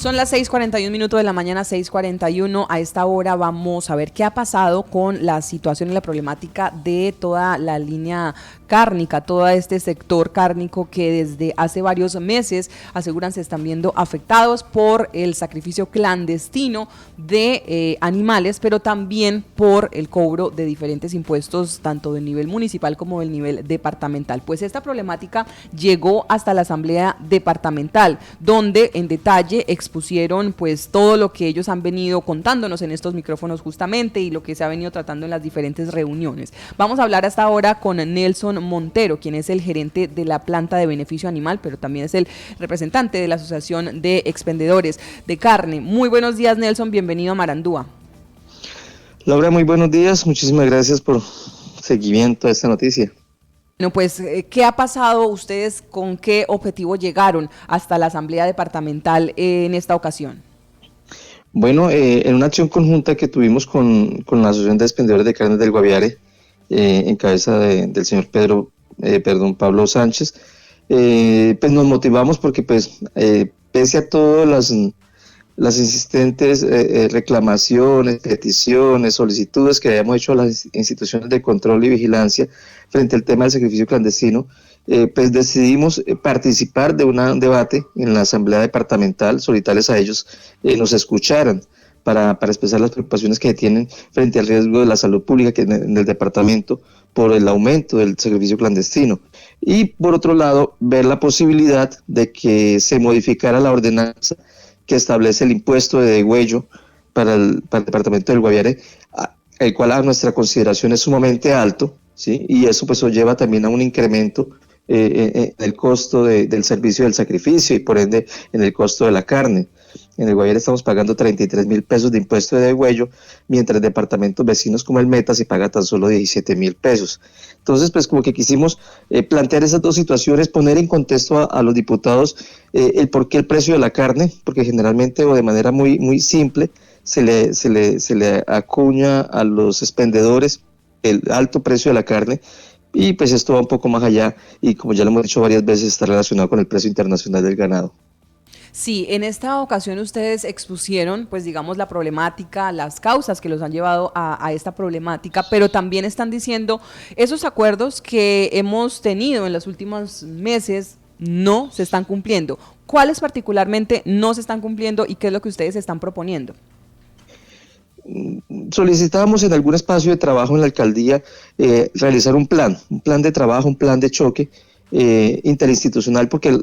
Son las 6:41 de la mañana, 6:41. A esta hora vamos a ver qué ha pasado con la situación y la problemática de toda la línea cárnica, todo este sector cárnico que desde hace varios meses aseguran se están viendo afectados por el sacrificio clandestino de animales, pero también por el cobro de diferentes impuestos, tanto del nivel municipal como del nivel departamental. Pues esta problemática llegó hasta la Asamblea Departamental, donde en detalle expusieron pues todo lo que ellos han venido contándonos en estos micrófonos justamente y lo que se ha venido tratando en las diferentes reuniones. Vamos a hablar hasta ahora con Nelson Montero, quien es el gerente de la planta de beneficio animal, pero también es el representante de la Asociación de Expendedores de Carne. Muy buenos días, Nelson, bienvenido a Marandúa. Laura, muy buenos días, muchísimas gracias por seguimiento a esta noticia. Bueno, pues, ¿qué ha pasado? ¿Ustedes con qué objetivo llegaron hasta la Asamblea Departamental en esta ocasión? Bueno, en una acción conjunta que tuvimos con la Asociación de Expendedores de Carnes del Guaviare, en cabeza del señor Pablo Sánchez, pues nos motivamos porque pese a todas las insistentes reclamaciones, peticiones, solicitudes que habíamos hecho a las instituciones de control y vigilancia frente al tema del sacrificio clandestino, pues decidimos participar de un debate en la Asamblea Departamental, solicitarles a ellos nos escucharan para expresar las preocupaciones que tienen frente al riesgo de la salud pública que en el departamento por el aumento del sacrificio clandestino. Y por otro lado, ver la posibilidad de que se modificara la ordenanza que establece el impuesto de degüello para el departamento del Guaviare, el cual a nuestra consideración es sumamente alto, ¿sí? Y eso pues lleva también a un incremento en el costo del servicio del sacrificio y por ende en el costo de la carne. En el Guaviare estamos pagando 33.000 pesos de impuesto de degüello, mientras en departamentos vecinos como el Meta se paga tan solo 17.000 pesos. Entonces, pues como que quisimos plantear esas dos situaciones, poner en contexto a los diputados el por qué el precio de la carne, porque generalmente o de manera muy simple se le acuña a los expendedores el alto precio de la carne, y pues esto va un poco más allá y como ya lo hemos dicho varias veces está relacionado con el precio internacional del ganado. Sí, en esta ocasión ustedes expusieron, pues digamos, la problemática, las causas que los han llevado a esta problemática, pero también están diciendo esos acuerdos que hemos tenido en los últimos meses no se están cumpliendo. ¿Cuáles particularmente no se están cumpliendo y qué es lo que ustedes están proponiendo? Solicitábamos en algún espacio de trabajo en la alcaldía realizar un plan de trabajo, un plan de choque interinstitucional, porque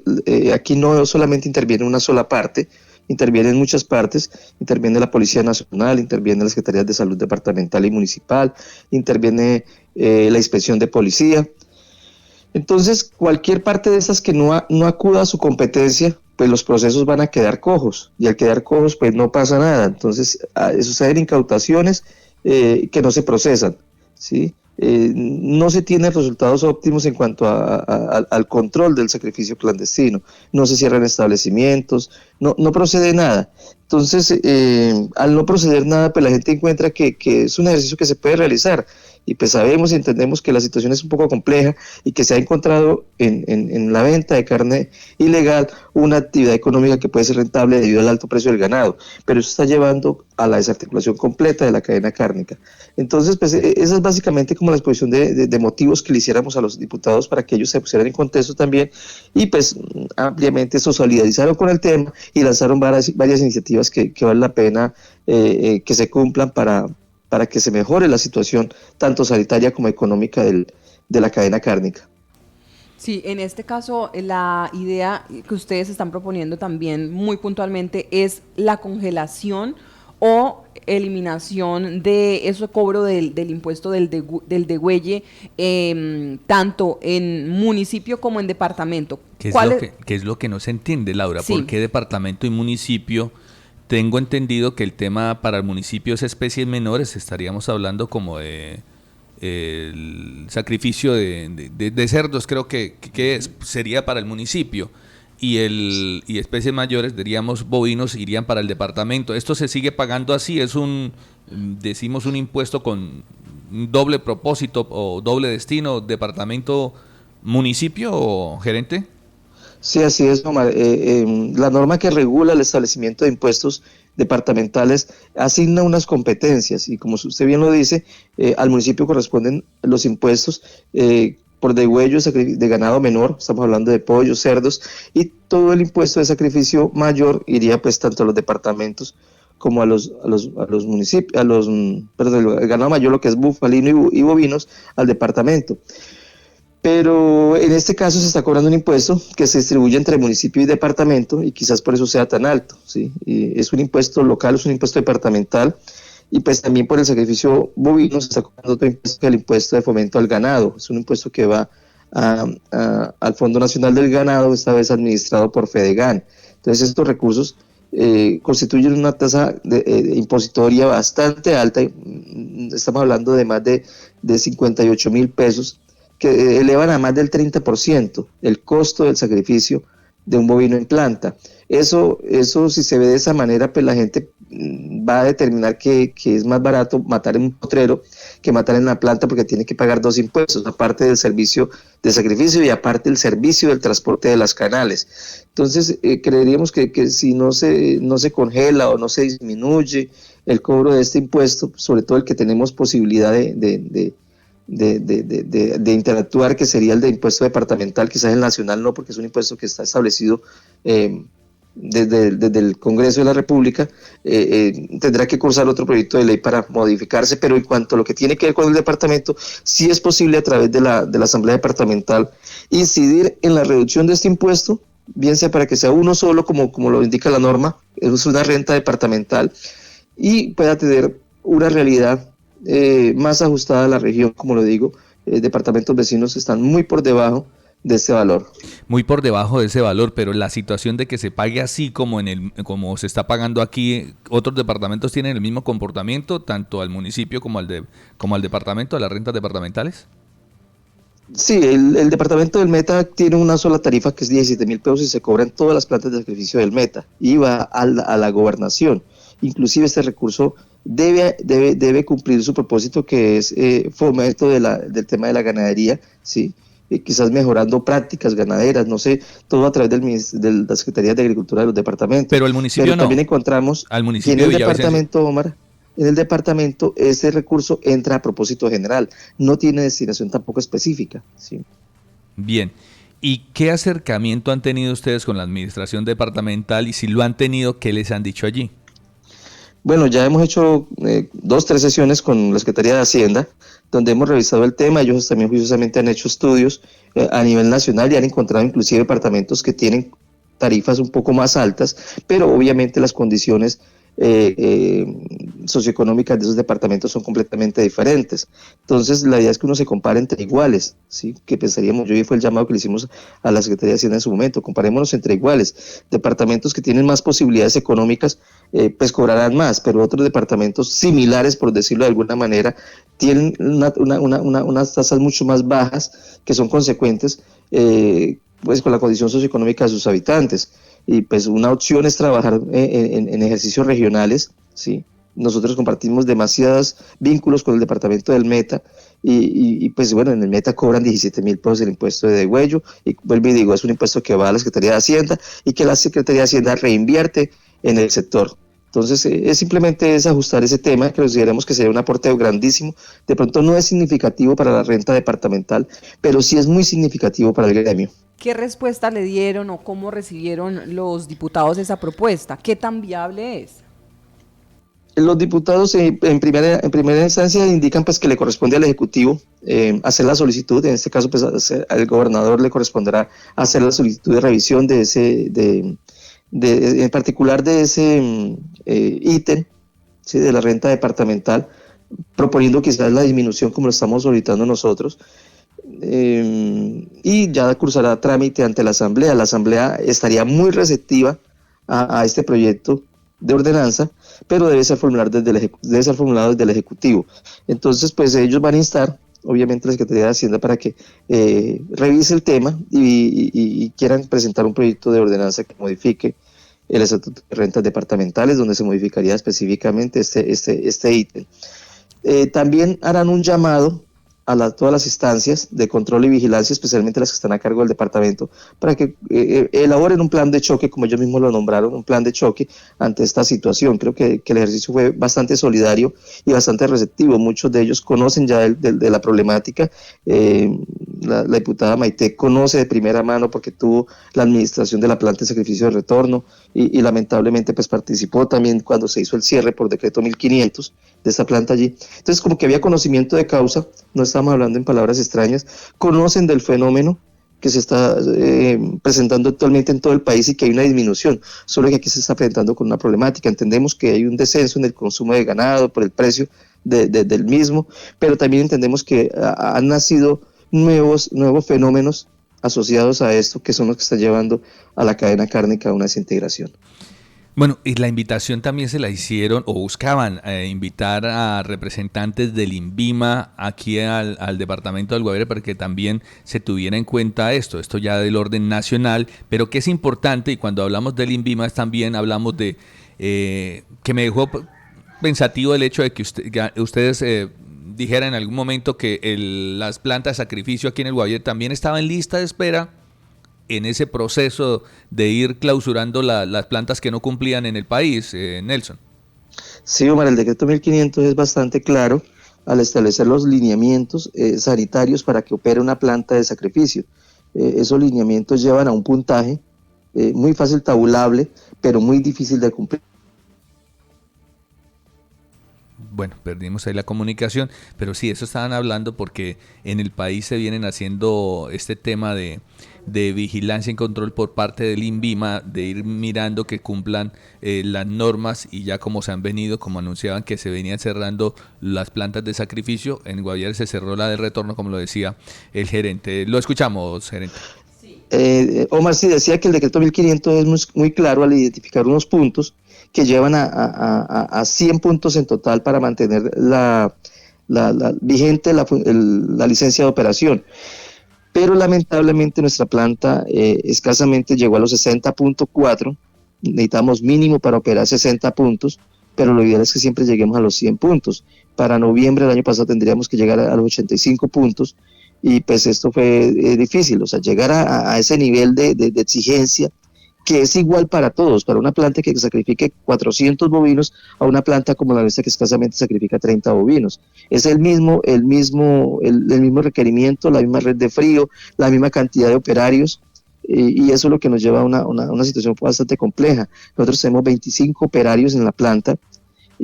aquí no solamente interviene una sola parte, intervienen muchas partes, interviene la Policía Nacional, interviene la Secretaría de Salud Departamental y Municipal, interviene la Inspección de Policía. Entonces, cualquier parte de estas que no acuda a su competencia, pues los procesos van a quedar cojos, y al quedar cojos, pues no pasa nada. Entonces, suceden incautaciones que no se procesan, ¿sí? No se tienen resultados óptimos en cuanto al control del sacrificio clandestino, no se cierran establecimientos, no procede nada. Entonces, al no proceder nada, pues la gente encuentra que es un ejercicio que se puede realizar, y pues sabemos y entendemos que la situación es un poco compleja y que se ha encontrado en la venta de carne ilegal una actividad económica que puede ser rentable debido al alto precio del ganado, pero eso está llevando a la desarticulación completa de la cadena cárnica. Entonces, pues esa es básicamente como la exposición de motivos que le hiciéramos a los diputados para que ellos se pusieran en contexto también, y pues ampliamente se solidarizaron con el tema y lanzaron varias iniciativas que vale la pena que se cumplan para que se mejore la situación tanto sanitaria como económica de la cadena cárnica. Sí, en este caso la idea que ustedes están proponiendo también muy puntualmente es la congelación o eliminación de ese cobro del impuesto del degüelle, tanto en municipio como en departamento. ¿Qué es lo que no se entiende, Laura? Sí. ¿Por qué departamento y municipio? Tengo entendido que el tema para el municipio es especies menores, estaríamos hablando como de el sacrificio de cerdos, creo que sería para el municipio, y especies mayores, diríamos bovinos, irían para el departamento. Esto se sigue pagando así, decimos un impuesto con doble propósito o doble destino, departamento, municipio, gerente. Sí, así es, Omar. La norma que regula el establecimiento de impuestos departamentales asigna unas competencias y como usted bien lo dice, al municipio corresponden los impuestos por degüello de ganado menor, estamos hablando de pollos, cerdos, y todo el impuesto de sacrificio mayor iría pues tanto a los departamentos como a los municipios, perdón, el ganado mayor, lo que es bufalino y bovinos, al departamento. Pero en este caso se está cobrando un impuesto que se distribuye entre municipio y departamento y quizás por eso sea tan alto, ¿sí? Y es un impuesto local, es un impuesto departamental y pues también por el sacrificio bovino se está cobrando otro impuesto que es el impuesto de fomento al ganado. Es un impuesto que va al Fondo Nacional del Ganado, esta vez administrado por Fedegan. Entonces estos recursos constituyen una tasa impositoria bastante alta, estamos hablando de más de 58.000 pesos, que elevan a más del 30% el costo del sacrificio de un bovino en planta. Eso si se ve de esa manera, pues la gente va a determinar que es más barato matar en un potrero que matar en la planta porque tiene que pagar dos impuestos, aparte del servicio de sacrificio y aparte el servicio del transporte de las canales. Entonces, creeríamos que si no se congela o no se disminuye el cobro de este impuesto, sobre todo el que tenemos posibilidad de interactuar, que sería el de impuesto departamental, quizás el nacional no, porque es un impuesto que está establecido desde el Congreso de la República, tendrá que cursar otro proyecto de ley para modificarse, pero en cuanto a lo que tiene que ver con el departamento, sí es posible a través de la Asamblea Departamental incidir en la reducción de este impuesto, bien sea para que sea uno solo, como lo indica la norma, es una renta departamental, y pueda tener una realidad más ajustada a la región, como lo digo. Departamentos vecinos están muy por debajo de ese valor. Muy por debajo de ese valor, pero la situación de que se pague así como se está pagando aquí, ¿otros departamentos tienen el mismo comportamiento, tanto al municipio como al departamento, a las rentas departamentales? Sí, el departamento del Meta tiene una sola tarifa que es 17.000 pesos y se cobra en todas las plantas de sacrificio del Meta y va a la gobernación. Inclusive este recurso debe cumplir su propósito, que es fomento del tema de la ganadería, ¿sí? Quizás mejorando prácticas ganaderas, no sé, todo a través de la Secretaría de Agricultura de los departamentos. Pero el municipio Pero no. también encontramos Al que en municipio el de Villavicencio. departamento, Omar, en el departamento ese recurso entra a propósito general, no tiene destinación tampoco específica, ¿sí? Bien. ¿Y qué acercamiento han tenido ustedes con la administración departamental? Y si lo han tenido, ¿qué les han dicho allí? Bueno, ya hemos hecho 2-3 sesiones con la Secretaría de Hacienda, donde hemos revisado el tema. Ellos también juiciosamente han hecho estudios a nivel nacional y han encontrado inclusive departamentos que tienen tarifas un poco más altas, pero obviamente las condiciones socioeconómicas de esos departamentos son completamente diferentes. Entonces, la idea es que uno se compare entre iguales, ¿sí? Que pensaríamos, yo y fue el llamado que le hicimos a la Secretaría de Hacienda en su momento, comparémonos entre iguales. Departamentos que tienen más posibilidades económicas, pues cobrarán más, pero otros departamentos similares, por decirlo de alguna manera, tienen unas tasas mucho más bajas que son consecuentes pues con la condición socioeconómica de sus habitantes. Y pues una opción es trabajar en ejercicios regionales, ¿sí? Nosotros compartimos demasiados vínculos con el departamento del Meta y pues bueno, en el Meta cobran 17.000 pesos el impuesto de degüello y vuelvo y digo, es un impuesto que va a la Secretaría de Hacienda y que la Secretaría de Hacienda reinvierte en el sector. Entonces, simplemente es ajustar ese tema, que consideramos que sería un aporte grandísimo. De pronto no es significativo para la renta departamental, pero sí es muy significativo para el gremio. ¿Qué respuesta le dieron o cómo recibieron los diputados esa propuesta? ¿Qué tan viable es? Los diputados en primera instancia indican pues que le corresponde al Ejecutivo hacer la solicitud. En este caso pues al gobernador le corresponderá hacer la solicitud de revisión en particular de ese ítem, ¿sí? De la renta departamental, proponiendo quizás la disminución como lo estamos solicitando nosotros, y ya cursará trámite ante la Asamblea. La Asamblea estaría muy receptiva a este proyecto de ordenanza, pero debe ser formulado desde el Ejecutivo. Entonces, pues ellos van a instar, obviamente, a la Secretaría de Hacienda para que revise el tema y quieran presentar un proyecto de ordenanza que modifique el Estatuto de Rentas Departamentales, donde se modificaría específicamente este ítem. También harán un llamado todas las instancias de control y vigilancia, especialmente las que están a cargo del departamento, para que elaboren un plan de choque, como ellos mismos lo nombraron, un plan de choque ante esta situación. Creo que el ejercicio fue bastante solidario y bastante receptivo. Muchos de ellos conocen ya de la problemática. La diputada Maite conoce de primera mano porque tuvo la administración de la planta de sacrificio de retorno y lamentablemente pues participó también cuando se hizo el cierre por decreto 1500 de esta planta allí. Entonces, como que había conocimiento de causa, no estamos hablando en palabras extrañas, conocen del fenómeno que se está presentando actualmente en todo el país y que hay una disminución, solo que aquí se está presentando con una problemática. Entendemos que hay un descenso en el consumo de ganado por el precio del mismo, pero también entendemos que han nacido nuevos fenómenos asociados a esto, que son los que están llevando a la cadena cárnica a una desintegración. Bueno, y la invitación también se la hicieron o buscaban invitar a representantes del INVIMA aquí al departamento del Guaviare para que también se tuviera en cuenta esto ya del orden nacional, pero que es importante, y cuando hablamos del INVIMA también hablamos de que me dejó pensativo el hecho de que ustedes dijeran en algún momento que las plantas de sacrificio aquí en el Guaviare también estaban en lista de espera en ese proceso de ir clausurando las plantas que no cumplían en el país, Nelson. Sí, Omar, el decreto 1500 es bastante claro al establecer los lineamientos sanitarios para que opere una planta de sacrificio. Esos lineamientos llevan a un puntaje muy fácil tabulable, pero muy difícil de cumplir. Bueno, perdimos ahí la comunicación, pero sí, eso estaban hablando porque en el país se vienen haciendo este tema de vigilancia y control por parte del INVIMA, de ir mirando que cumplan las normas, y ya como se han venido, como anunciaban que se venían cerrando las plantas de sacrificio, en Guaviare se cerró la de retorno, como lo decía el gerente. Lo escuchamos, gerente. Omar, sí decía que el decreto 1500 es muy claro al identificar unos puntos que llevan a 100 puntos en total para mantener vigente la licencia de operación. Pero lamentablemente nuestra planta escasamente llegó a los 60.4, necesitamos mínimo para operar 60 puntos, pero lo ideal es que siempre lleguemos a los 100 puntos. Para noviembre del año pasado tendríamos que llegar a los 85 puntos, y pues esto fue difícil, o sea, llegar a ese nivel de exigencia que es igual para todos, para una planta que sacrifique 400 bovinos a una planta como la nuestra que escasamente sacrifica 30 bovinos. Es el mismo requerimiento, la misma red de frío, la misma cantidad de operarios, y eso es lo que nos lleva a una situación bastante compleja. Nosotros tenemos 25 operarios en la planta,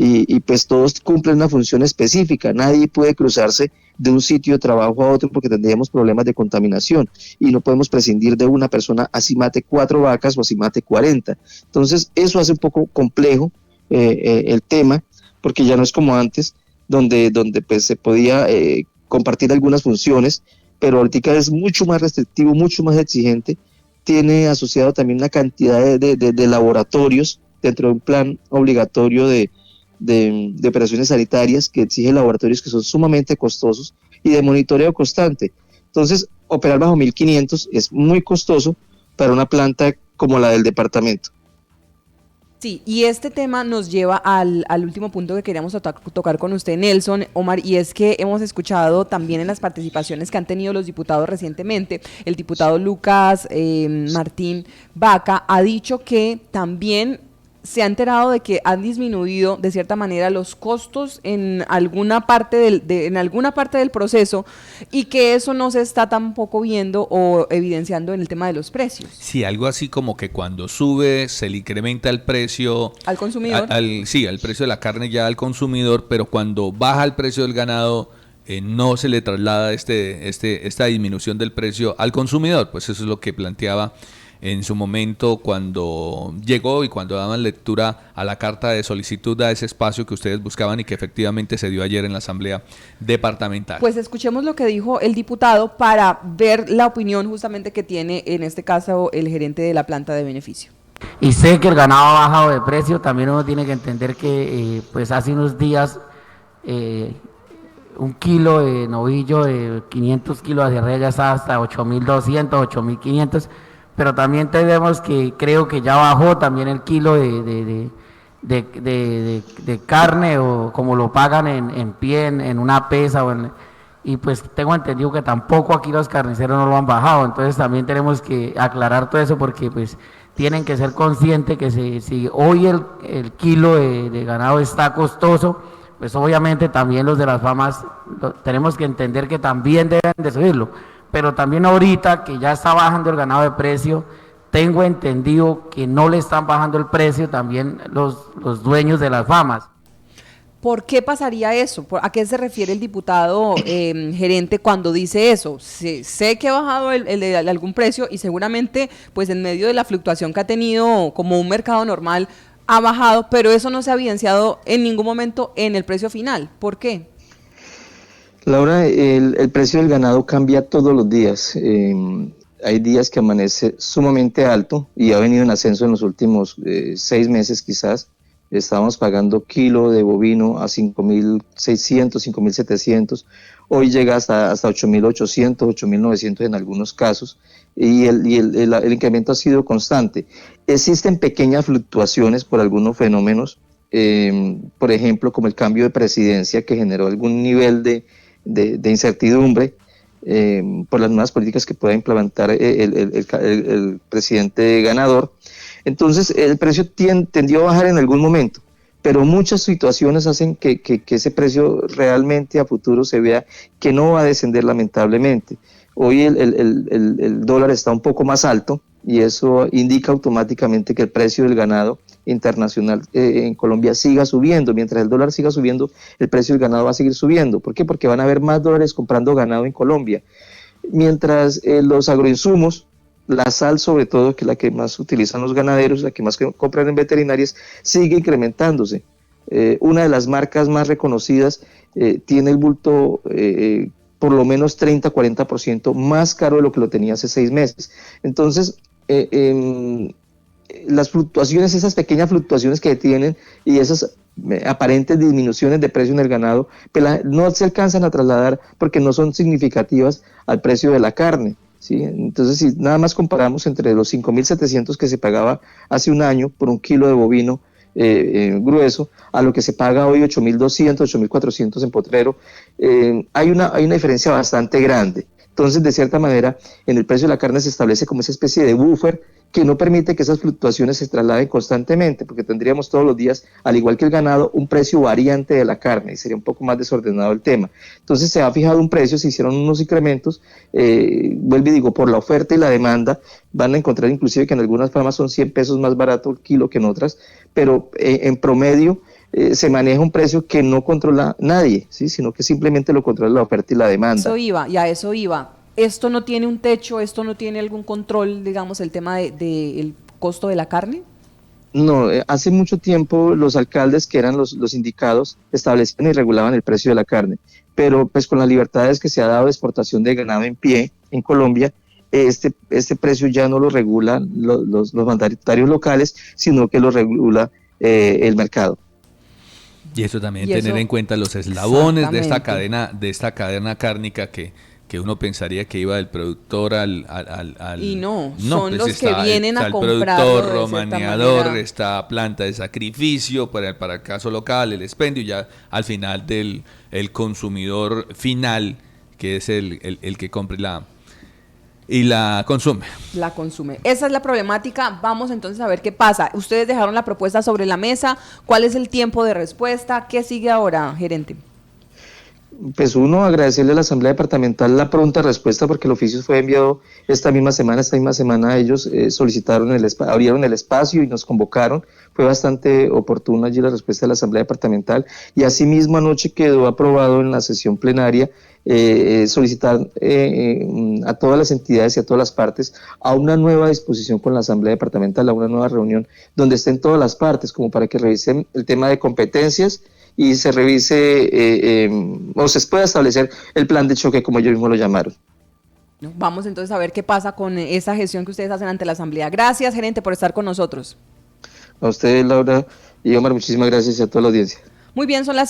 y pues todos cumplen una función específica. Nadie puede cruzarse de un sitio de trabajo a otro porque tendríamos problemas de contaminación, y no podemos prescindir de una persona así mate 4 vacas o así mate 40. Entonces eso hace un poco complejo el tema, porque ya no es como antes, donde pues se podía compartir algunas funciones, pero ahorita es mucho más restrictivo, mucho más exigente. Tiene asociado también una cantidad de laboratorios dentro de un plan obligatorio de operaciones sanitarias, que exige laboratorios que son sumamente costosos, y de monitoreo constante. Entonces, operar bajo 1500 es muy costoso para una planta como la del departamento. Sí, y este tema nos lleva al último punto que queríamos tocar con usted, Nelson, Omar, y es que hemos escuchado también en las participaciones que han tenido los diputados recientemente. El diputado Lucas Martín Vaca ha dicho que también se ha enterado de que han disminuido de cierta manera los costos en alguna parte del proceso, y que eso no se está tampoco viendo o evidenciando en el tema de los precios. Sí, algo así como que cuando sube se le incrementa el precio al consumidor. Al precio de la carne ya al consumidor, pero cuando baja el precio del ganado no se le traslada esta disminución del precio al consumidor. Pues eso es lo que planteaba en su momento cuando llegó y cuando daban lectura a la carta de solicitud a ese espacio que ustedes buscaban y que efectivamente se dio ayer en la Asamblea Departamental. Pues escuchemos lo que dijo el diputado para ver la opinión justamente que tiene en este caso el gerente de la planta de beneficio. Y sé que el ganado ha bajado de precio. También uno tiene que entender que pues hace unos días un kilo de novillo de 500 kilos hacia arriba ya está hasta 8.200, 8.500, pero también tenemos que, creo que ya bajó también el kilo de carne, o como lo pagan en pie, en una pesa, y pues tengo entendido que tampoco aquí los carniceros no lo han bajado, entonces también tenemos que aclarar todo eso porque pues tienen que ser conscientes que si hoy el kilo de ganado está costoso, pues obviamente también los de las famas tenemos que entender que también deben de subirlo, pero también ahorita que ya está bajando el ganado de precio, tengo entendido que no le están bajando el precio también los dueños de las famas. ¿Por qué pasaría eso? ¿A qué se refiere el diputado gerente cuando dice eso? Sé que ha bajado el de algún precio y seguramente pues en medio de la fluctuación que ha tenido como un mercado normal ha bajado, pero eso no se ha evidenciado en ningún momento en el precio final. ¿Por qué? Laura, el precio del ganado cambia todos los días. Hay días que amanece sumamente alto y ha venido en ascenso en los últimos 6 meses quizás. Estábamos pagando kilo de bovino a 5.600, 5.700, hoy llega hasta 8.800, 8.900 en algunos casos, y el incremento ha sido constante. Existen pequeñas fluctuaciones por algunos fenómenos, por ejemplo, como el cambio de presidencia que generó algún nivel de incertidumbre, por las nuevas políticas que pueda implementar el presidente ganador. Entonces el precio tendió a bajar en algún momento, pero muchas situaciones hacen que ese precio realmente a futuro se vea que no va a descender lamentablemente. Hoy el dólar está un poco más alto y eso indica automáticamente que el precio del ganado internacional en Colombia siga subiendo. Mientras el dólar siga subiendo, el precio del ganado va a seguir subiendo. ¿Por qué? Porque van a haber más dólares comprando ganado en Colombia. Mientras los agroinsumos, la sal sobre todo, que es la que más utilizan los ganaderos, la que más compran en veterinarias, sigue incrementándose. Una de las marcas más reconocidas tiene el bulto por lo menos 30-40% más caro de lo que lo tenía hace 6 meses. Entonces, las fluctuaciones, esas pequeñas fluctuaciones que tienen y esas aparentes disminuciones de precio en el ganado, pues no se alcanzan a trasladar porque no son significativas al precio de la carne. ¿Sí? Entonces, si nada más comparamos entre los 5.700 que se pagaba hace un año por un kilo de bovino grueso, a lo que se paga hoy 8.200, 8.400 en potrero, hay una diferencia bastante grande. Entonces, de cierta manera, en el precio de la carne se establece como esa especie de buffer que no permite que esas fluctuaciones se trasladen constantemente, porque tendríamos todos los días, al igual que el ganado, un precio variante de la carne y sería un poco más desordenado el tema. Entonces se ha fijado un precio, se hicieron unos incrementos, vuelvo y digo, por la oferta y la demanda, van a encontrar inclusive que en algunas farmas son 100 pesos más barato el kilo que en otras, pero en promedio se maneja un precio que no controla nadie, ¿sí? Sino que simplemente lo controla la oferta y la demanda. Eso iba, y a eso iba. ¿Esto no tiene un techo, esto no tiene algún control, digamos, el tema del costo de la carne? No, hace mucho tiempo los alcaldes, que eran los indicados, establecían y regulaban el precio de la carne, pero pues con las libertades que se ha dado de exportación de ganado en pie en Colombia, este precio ya no lo regulan los mandatarios locales, sino que lo regula el mercado. Y eso también tener en cuenta los eslabones de esta cadena cárnica que uno pensaría que iba del productor al y no, pues son los que vienen a comprar. El productor, romaneador, está planta de sacrificio para el caso local, el expendio, y ya al final el consumidor final, que es el que compra y la consume. La consume. Esa es la problemática. Vamos entonces a ver qué pasa. Ustedes dejaron la propuesta sobre la mesa. ¿Cuál es el tiempo de respuesta? ¿Qué sigue ahora, gerente? Pues uno, agradecerle a la Asamblea Departamental la pronta respuesta porque el oficio fue enviado esta misma semana ellos abrieron el espacio y nos convocaron, fue bastante oportuna allí la respuesta de la Asamblea Departamental y asimismo anoche quedó aprobado en la sesión plenaria solicitar a todas las entidades y a todas las partes a una nueva disposición con la Asamblea Departamental, a una nueva reunión donde estén todas las partes como para que revisen el tema de competencias y se revise o se pueda establecer el plan de choque como ellos mismos lo llamaron. Vamos entonces a ver qué pasa con esa gestión que ustedes hacen ante la Asamblea. Gracias, gerente, por estar con nosotros. A ustedes, Laura y Omar, muchísimas gracias y a toda la audiencia. Muy bien, son las